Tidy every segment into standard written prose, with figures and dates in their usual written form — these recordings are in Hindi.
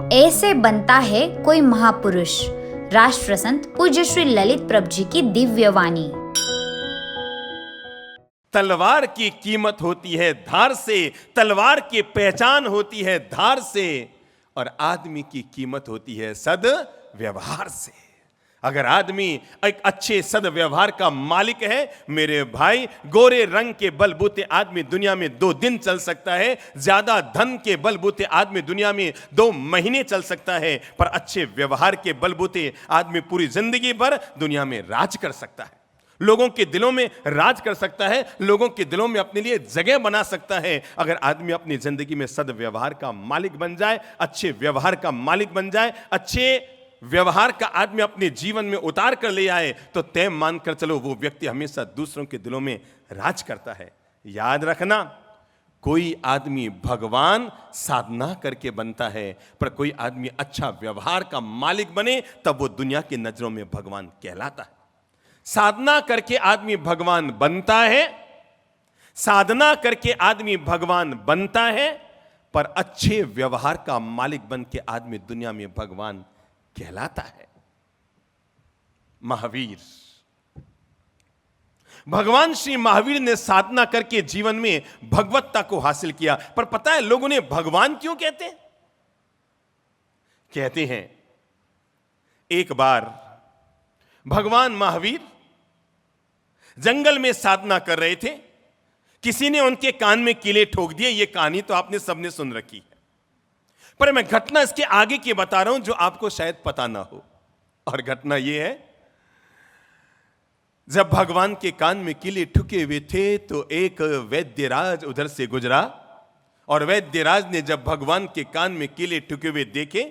ऐसे बनता है कोई महापुरुष। राष्ट्र संत पूज्य श्री ललित प्रभु जी की दिव्य वाणी। तलवार की कीमत होती है धार से, तलवार की पहचान होती है धार से, और आदमी की कीमत होती है सद व्यवहार से। अगर आदमी एक अच्छे सद व्यवहार का मालिक है, मेरे भाई, गोरे रंग के बलबूते आदमी दुनिया में 2 दिन चल सकता है, ज्यादा धन के बलबूते आदमी दुनिया में 2 महीने चल सकता है, पर अच्छे व्यवहार के बलबूते आदमी पूरी जिंदगी भर दुनिया में राज कर सकता है, लोगों के दिलों में राज कर सकता है, लोगों के दिलों में अपने लिए जगह बना सकता है। अगर आदमी अपनी जिंदगी में सद्व्यवहार का मालिक बन जाए, अच्छे व्यवहार का मालिक बन जाए, अच्छे व्यवहार का आदमी अपने जीवन में उतार कर ले आए, तो तय मानकर चलो वो व्यक्ति हमेशा दूसरों के दिलों में राज करता है। याद रखना, कोई आदमी भगवान साधना करके बनता है, पर कोई आदमी अच्छा व्यवहार का मालिक बने तब वो दुनिया की नजरों में भगवान कहलाता है। साधना करके आदमी भगवान बनता है, साधना करके आदमी भगवान बनता है, पर अच्छे व्यवहार का मालिक बन के आदमी दुनिया में भगवान कहलाता है। महावीर, भगवान श्री महावीर ने साधना करके जीवन में भगवत्ता को हासिल किया। पर पता है लोग उन्हें भगवान क्यों कहते हैं? कहते हैं एक बार भगवान महावीर जंगल में साधना कर रहे थे, किसी ने उनके कान में कीले ठोक दिए। यह कहानी तो आपने सबने सुन रखी है, पर मैं घटना इसके आगे की बता रहा हूं जो आपको शायद पता ना हो। और घटना यह है, जब भगवान के कान में कीले ठुके हुए थे तो एक वैद्यराज उधर से गुजरा, और वैद्यराज ने जब भगवान के कान में कीले ठुके हुए देखे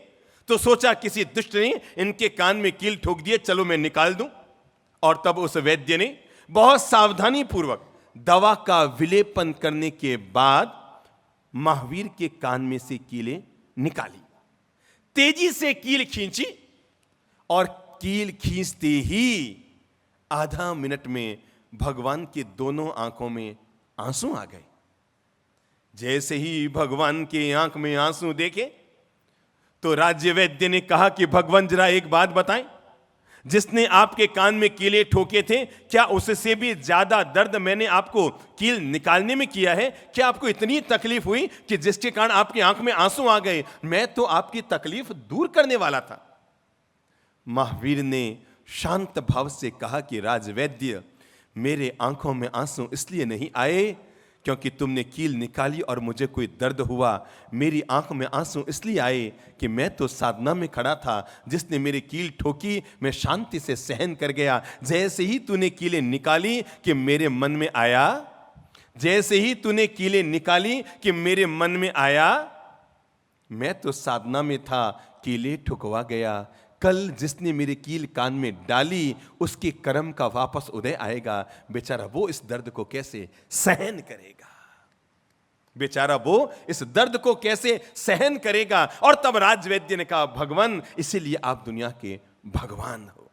तो सोचा किसी दुष्ट ने इनके कान में कील ठोक दिए, चलो मैं निकाल दूं। और तब उस वैद्य ने बहुत सावधानी पूर्वक दवा का विलेपन करने के बाद महावीर के कान में से कीलें निकाली, तेजी से कील खींची, और कील खींचते ही आधा मिनट में भगवान के दोनों आंखों में आंसू आ गए। जैसे ही भगवान के आंख में आंसू देखे तो राज्य वैद्य ने कहा कि भगवान जरा एक बात बताएं, जिसने आपके कान में कीले ठोके थे, क्या उससे भी ज्यादा दर्द मैंने आपको कील निकालने में किया है? क्या आपको इतनी तकलीफ हुई कि जिसके कारण आपकी आंख में आंसू आ गए? मैं तो आपकी तकलीफ दूर करने वाला था। महावीर ने शांत भाव से कहा कि राजवैद्य, मेरे आंखों में आंसू इसलिए नहीं आए क्योंकि तुमने कील निकाली और मुझे कोई दर्द हुआ। मेरी आंख में आंसू इसलिए आए कि मैं तो साधना में खड़ा था, जिसने मेरी कील ठोकी मैं शांति से सहन कर गया। जैसे ही तूने कीलें निकाली कि मेरे मन में आया, जैसे ही तूने कीलें निकाली कि मेरे मन में आया, मैं तो साधना में था, कीलें ठुकवा गया। कल जिसने मेरी कील कान में डाली उसके कर्म का वापस उदय आएगा। बेचारा वो इस दर्द को कैसे सहन करेगा, बेचारा वो इस दर्द को कैसे सहन करेगा। और तब राजवैद्य ने कहा, भगवान, इसीलिए आप दुनिया के भगवान हो।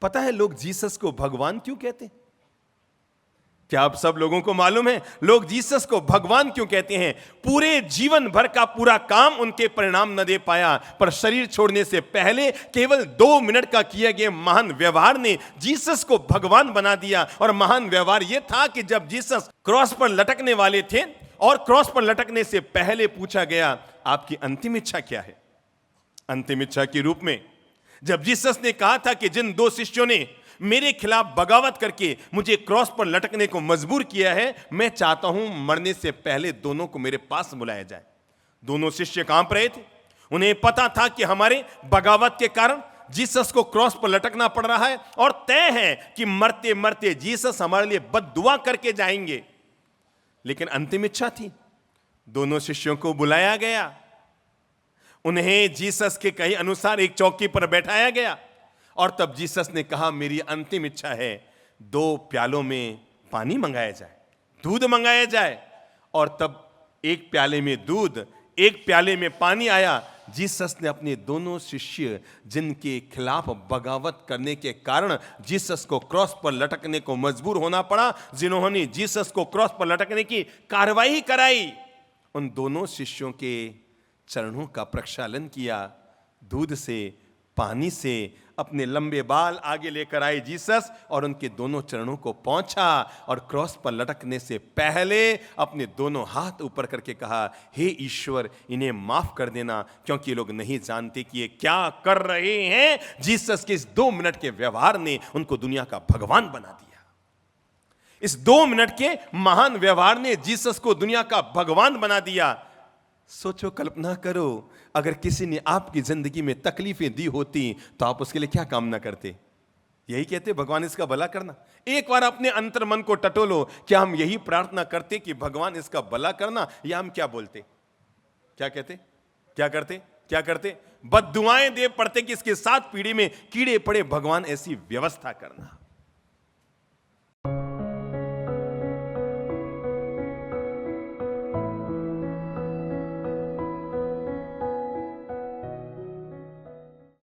पता है लोग जीसस को भगवान क्यों कहते हैं? क्या आप सब लोगों को मालूम है लोग जीसस को भगवान क्यों कहते हैं? पूरे जीवन भर का पूरा काम उनके परिणाम न दे पाया, पर शरीर छोड़ने से पहले केवल 2 मिनट का किया गया महान व्यवहार ने जीसस को भगवान बना दिया। और महान व्यवहार यह था कि जब जीसस क्रॉस पर लटकने वाले थे और क्रॉस पर लटकने से पहले पूछा गया, आपकी अंतिम इच्छा क्या है? अंतिम इच्छा के रूप में जब जीसस ने कहा था कि जिन 2 शिष्यों ने मेरे खिलाफ बगावत करके मुझे क्रॉस पर लटकने को मजबूर किया है, मैं चाहता हूं मरने से पहले दोनों को मेरे पास बुलाया जाए। दोनों शिष्य कांप रहे थे, उन्हें पता था कि हमारे बगावत के कारण जीसस को क्रॉस पर लटकना पड़ रहा है, और तय है कि मरते मरते जीसस हमारे लिए बद्दुआ करके जाएंगे। लेकिन अंतिम इच्छा थी, दोनों शिष्यों को बुलाया गया, उन्हें जीसस के कहे अनुसार एक चौकी पर बैठाया गया, और तब जीसस ने कहा, मेरी अंतिम इच्छा है 2 प्यालों में पानी मंगाया जाए, दूध मंगाया जाए। और तब एक प्याले में दूध, एक प्याले में पानी आया। जीसस ने अपने दोनों शिष्य जिनके खिलाफ बगावत करने के कारण जीसस को क्रॉस पर लटकने को मजबूर होना पड़ा, जिन्होंने जीसस को क्रॉस पर लटकने की कार्रवाई कराई, उन दोनों शिष्यों के चरणों का प्रक्षालन किया, दूध से, पानी से अपने लंबे बाल आगे लेकर आए जीसस और उनके दोनों चरणों को पहुंचा और क्रॉस पर लटकने से पहले अपने दोनों हाथ ऊपर करके कहा, हे ईश्वर, इन्हें माफ कर देना क्योंकि ये लोग नहीं जानते कि ये क्या कर रहे हैं। जीसस के इस 2 मिनट के व्यवहार ने उनको दुनिया का भगवान बना दिया। इस 2 मिनट के महान व्यवहार ने जीसस को दुनिया का भगवान बना दिया। सोचो, कल्पना करो, अगर किसी ने आपकी जिंदगी में तकलीफें दी होती तो आप उसके लिए क्या कामना करते? यही कहते, भगवान इसका भला करना। एक बार अपने अंतर मन को टटोलो, क्या हम यही प्रार्थना करते कि भगवान इसका भला करना, या हम क्या बोलते, क्या कहते, क्या करते? बद्दुआएं दे पड़ते कि इसके 7 पीढ़ी में कीड़े पड़े, भगवान ऐसी व्यवस्था करना।